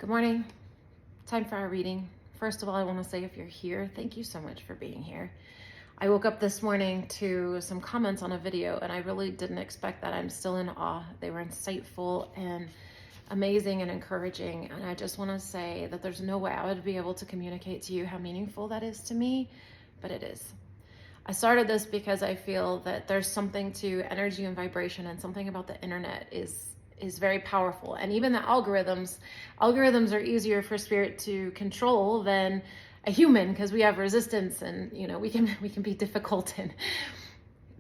Good morning. Time for our reading. First of all, I want to say if you're here, thank you so much for being here. I woke up this morning to some comments on a video and I really didn't expect that. I'm still in awe. They were insightful and amazing and encouraging. And I just want to say that there's no way I would be able to communicate to you how meaningful that is to me, but it is. I started this because I feel that there's something to energy and vibration, and something about the internet is very powerful. And even the algorithms are easier for spirit to control than a human, because we have resistance and we can be difficult. And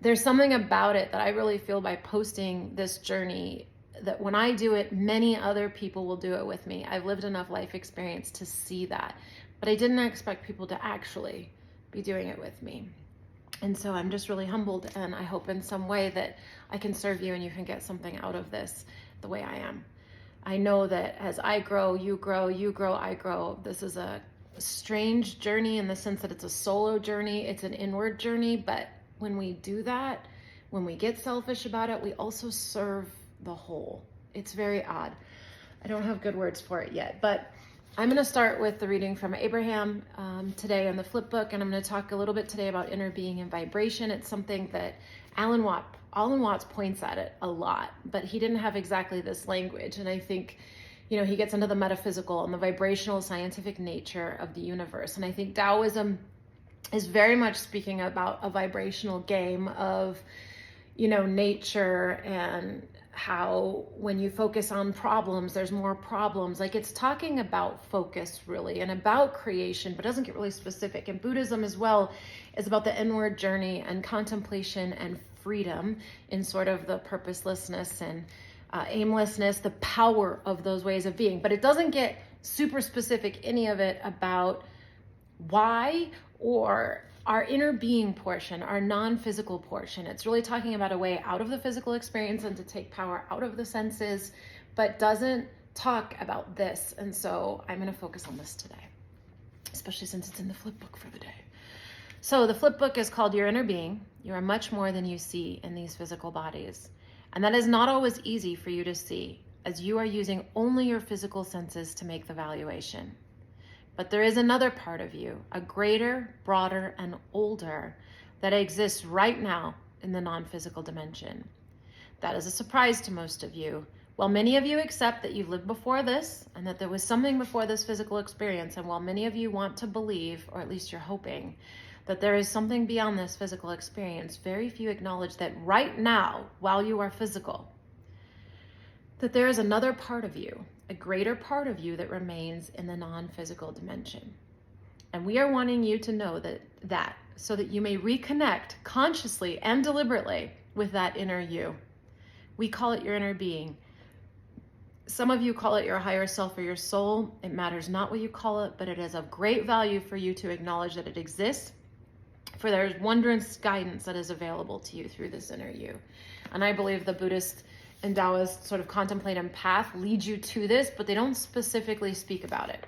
there's something about it that I really feel by posting this journey, that when I do it, many other people will do it with me. I've lived enough life experience to see that, but I didn't expect people to actually be doing it with me. And so I'm just really humbled, and I hope in some way that I can serve you and you can get something out of this the way I am. I know that as I grow, you grow, you grow, I grow. This is a strange journey in the sense that it's a solo journey. It's an inward journey, but when we do that, when we get selfish about it, we also serve the whole. It's very odd. I don't have good words for it yet, but I'm going to start with the reading from Abraham today in the flip book, and I'm going to talk a little bit today about inner being and vibration. It's something that Alan Watts points at it a lot, but he didn't have exactly this language. And I think, he gets into the metaphysical and the vibrational scientific nature of the universe. And I think Taoism is very much speaking about a vibrational game of, nature, and how when you focus on problems, there's more problems. Like, it's talking about focus really and about creation, but doesn't get really specific. And Buddhism as well is about the inward journey and contemplation and freedom in sort of the purposelessness and aimlessness, the power of those ways of being. But it doesn't get super specific, any of it, about why or our inner being portion, our non-physical portion. It's really talking about a way out of the physical experience and to take power out of the senses, but doesn't talk about this. And so I'm going to focus on this today, especially since it's in the flip book for the day. So the flip book is called Your Inner Being. You are much more than you see in these physical bodies. And that is not always easy for you to see, as you are using only your physical senses to make the valuation. But there is another part of you, a greater, broader, and older, that exists right now in the non-physical dimension. That is a surprise to most of you. While many of you accept that you've lived before this and that there was something before this physical experience, and while many of you want to believe, or at least you're hoping, that there is something beyond this physical experience, very few acknowledge that right now, while you are physical, that there is another part of you, a greater part of you that remains in the non-physical dimension. And we are wanting you to know that so that you may reconnect consciously and deliberately with that inner you. We call it your inner being. Some of you call it your higher self or your soul. It matters not what you call it, but it is of great value for you to acknowledge that it exists, for there is wondrous guidance that is available to you through this inner you. And I believe the Buddhist and Taoist sort of contemplative path leads you to this, but they don't specifically speak about it.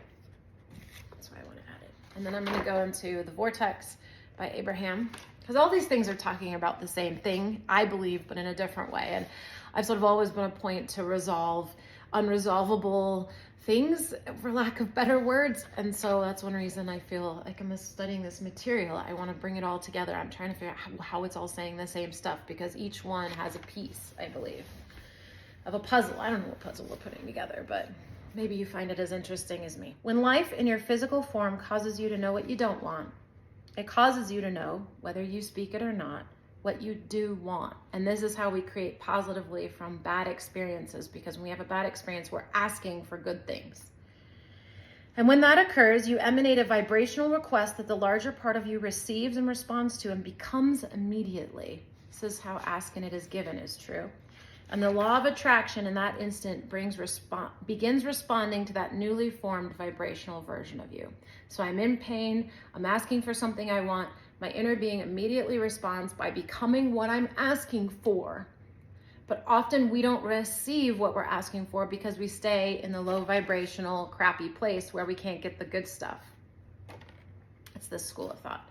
That's why I want to add it. And then I'm going to go into the Vortex by Abraham, because all these things are talking about the same thing, I believe, but in a different way. And I've sort of always been a point to resolve unresolvable things, for lack of better words. And so that's one reason I feel like I'm studying this material. I want to bring it all together. I'm trying to figure out how it's all saying the same stuff, because each one has a piece, I believe, of a puzzle. I don't know what puzzle we're putting together, but maybe you find it as interesting as me. When life in your physical form causes you to know what you don't want, it causes you to know, whether you speak it or not, what you do want. And this is how we create positively from bad experiences, because when we have a bad experience, we're asking for good things. And when that occurs, you emanate a vibrational request that the larger part of you receives and responds to and becomes immediately. This is how asking it is given is true. And the law of attraction in that instant begins responding to that newly formed vibrational version of you. So I'm in pain, I'm asking for something I want, my inner being immediately responds by becoming what I'm asking for. But often we don't receive what we're asking for because we stay in the low vibrational, crappy place where we can't get the good stuff. It's this school of thought.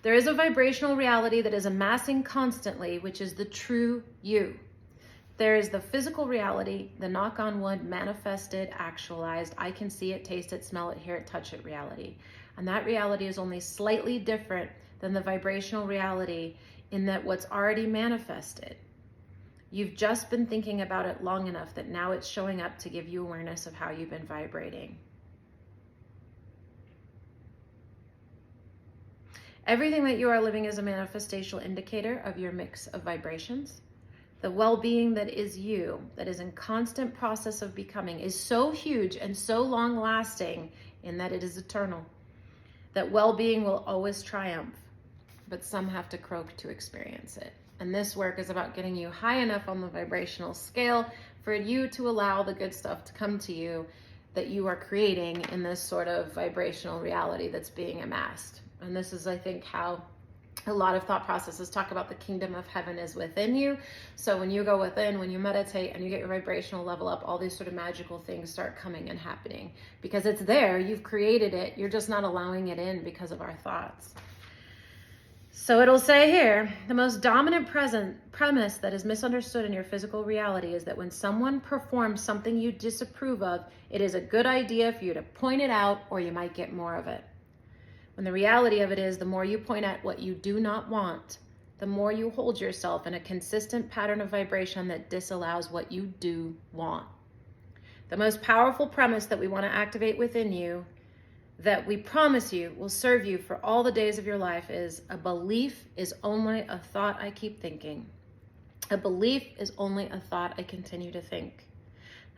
There is a vibrational reality that is amassing constantly, which is the true you. There is the physical reality, the knock on wood, manifested, actualized, I can see it, taste it, smell it, hear it, touch it reality. And that reality is only slightly different than the vibrational reality in that what's already manifested. You've just been thinking about it long enough that now it's showing up to give you awareness of how you've been vibrating. Everything that you are living is a manifestational indicator of your mix of vibrations. The well-being that is you, that is in constant process of becoming, is so huge and so long-lasting in that it is eternal. That well-being will always triumph, but some have to croak to experience it. And this work is about getting you high enough on the vibrational scale for you to allow the good stuff to come to you that you are creating in this sort of vibrational reality that's being amassed. And this is, I think, how a lot of thought processes talk about the kingdom of heaven is within you. So when you go within, when you meditate and you get your vibrational level up, all these sort of magical things start coming and happening because it's there. You've created it. You're just not allowing it in because of our thoughts. So it'll say here, the most dominant premise that is misunderstood in your physical reality is that when someone performs something you disapprove of, it is a good idea for you to point it out or you might get more of it. When the reality of it is, the more you point at what you do not want, the more you hold yourself in a consistent pattern of vibration that disallows what you do want. The most powerful premise that we want to activate within you, that we promise you will serve you for all the days of your life, is a belief is only a thought I keep thinking. A belief is only a thought I continue to think.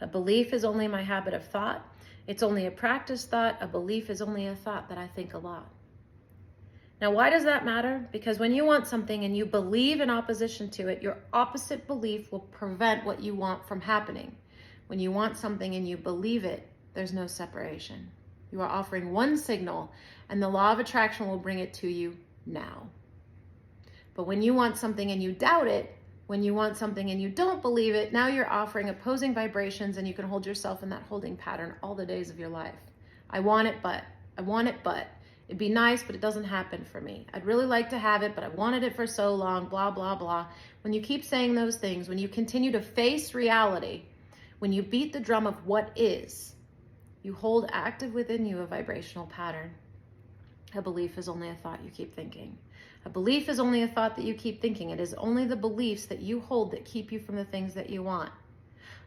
A belief is only my habit of thought. It's only a practice thought. A belief is only a thought that I think a lot. Now, why does that matter? Because when you want something and you believe in opposition to it, your opposite belief will prevent what you want from happening. When you want something and you believe it, there's no separation. You are offering one signal and the law of attraction will bring it to you now. But when you want something and you doubt it, when you want something and you don't believe it, now you're offering opposing vibrations and you can hold yourself in that holding pattern all the days of your life. I want it, but. It'd be nice, but it doesn't happen for me. I'd really like to have it, but I wanted it for so long, blah, blah, blah. When you keep saying those things, when you continue to face reality, when you beat the drum of what is, you hold active within you a vibrational pattern. A belief is only a thought you keep thinking. A belief is only a thought that you keep thinking. It is only the beliefs that you hold that keep you from the things that you want.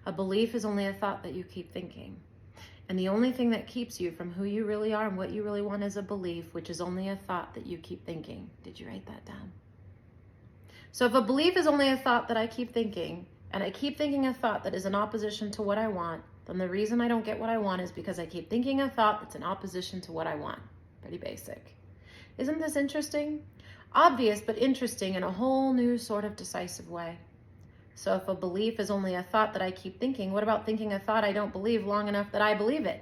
A belief is only a thought that you keep thinking. And the only thing that keeps you from who you really are and what you really want is a belief, which is only a thought that you keep thinking. Did you write that down? So if a belief is only a thought that I keep thinking, and I keep thinking a thought that is in opposition to what I want, then the reason I don't get what I want is because I keep thinking a thought that's in opposition to what I want. Pretty basic. Isn't this interesting? Obvious, but interesting in a whole new sort of decisive way. So if a belief is only a thought that I keep thinking, what about thinking a thought I don't believe long enough that I believe it?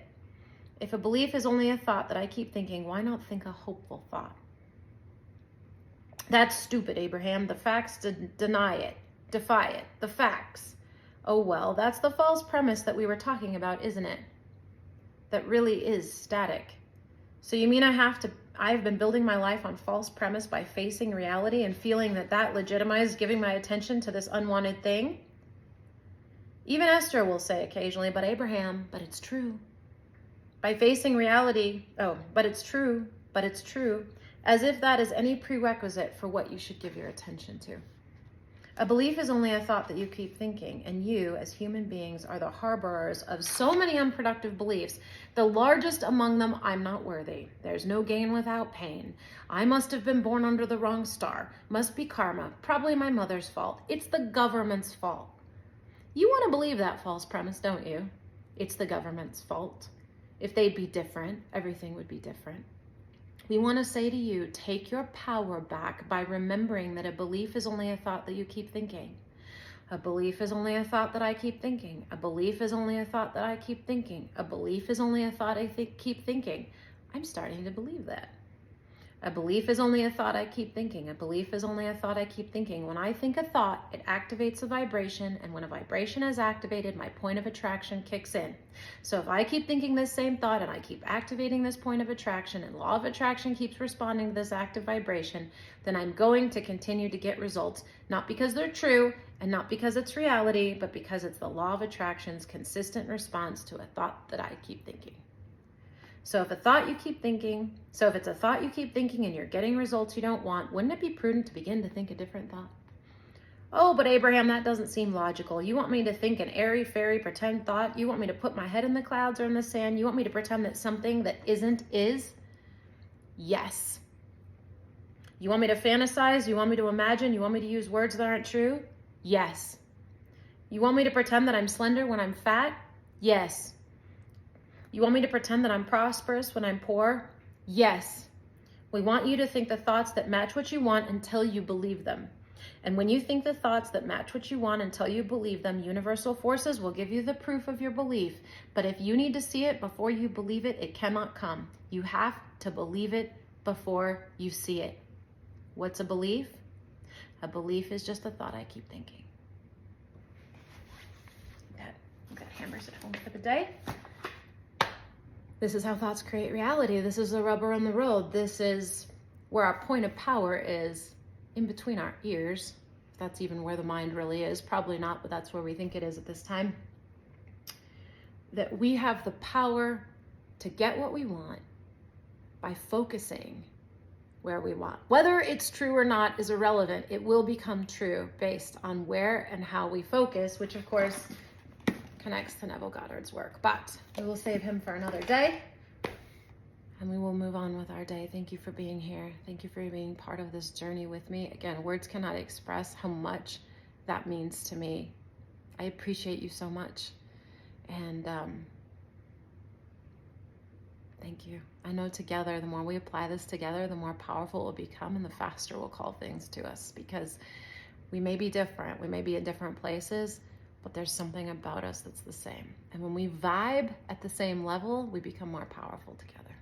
If a belief is only a thought that I keep thinking, why not think a hopeful thought? That's stupid, Abraham. The facts deny it. Defy it. The facts. Oh, well, that's the false premise that we were talking about, isn't it? That really is static. So you mean I've been building my life on false premise by facing reality and feeling that legitimizes giving my attention to this unwanted thing? Even Esther will say occasionally, but Abraham, but it's true. By facing reality, but it's true, as if that is any prerequisite for what you should give your attention to. A belief is only a thought that you keep thinking, and you, as human beings, are the harborers of so many unproductive beliefs. The largest among them, I'm not worthy. There's no gain without pain. I must have been born under the wrong star. Must be karma. Probably my mother's fault. It's the government's fault. You want to believe that false premise, don't you? It's the government's fault. If they'd be different, everything would be different. We want to say to you, take your power back by remembering that a belief is only a thought that you keep thinking. A belief is only a thought that I keep thinking. A belief is only a thought that I keep thinking. A belief is only a thought I keep thinking. I'm starting to believe that. A belief is only a thought I keep thinking. A belief is only a thought I keep thinking. When I think a thought, it activates a vibration, and when a vibration is activated, my point of attraction kicks in. So if I keep thinking this same thought and I keep activating this point of attraction, and law of attraction keeps responding to this active vibration, then I'm going to continue to get results, not because they're true and not because it's reality, but because it's the law of attraction's consistent response to a thought that I keep thinking. So if it's a thought you keep thinking and you're getting results you don't want, wouldn't it be prudent to begin to think a different thought? Oh, but Abraham, that doesn't seem logical. You want me to think an airy, fairy, pretend thought? You want me to put my head in the clouds or in the sand? You want me to pretend that something that isn't is? Yes. You want me to fantasize? You want me to imagine? You want me to use words that aren't true? Yes. You want me to pretend that I'm slender when I'm fat? Yes. You want me to pretend that I'm prosperous when I'm poor? Yes. We want you to think the thoughts that match what you want until you believe them. And when you think the thoughts that match what you want until you believe them, universal forces will give you the proof of your belief. But if you need to see it before you believe it, it cannot come. You have to believe it before you see it. What's a belief? A belief is just a thought I keep thinking. I've got hammers at home for the day. This is how thoughts create reality. This is the rubber on the road. This is where our point of power is, in between our ears. If that's even where the mind really is. Probably not, but that's where we think it is at this time. That we have the power to get what we want by focusing where we want. Whether it's true or not is irrelevant. It will become true based on where and how we focus, which of course connects to Neville Goddard's work, but we will save him for another day and we will move on with our day. Thank you for being here. Thank you for being part of this journey with me. Again, words cannot express how much that means to me. I appreciate you so much. And thank you. I know together, the more we apply this together, the more powerful it will become and the faster we'll call things to us, because we may be different. We may be in different places, but there's something about us that's the same. And when we vibe at the same level, we become more powerful together.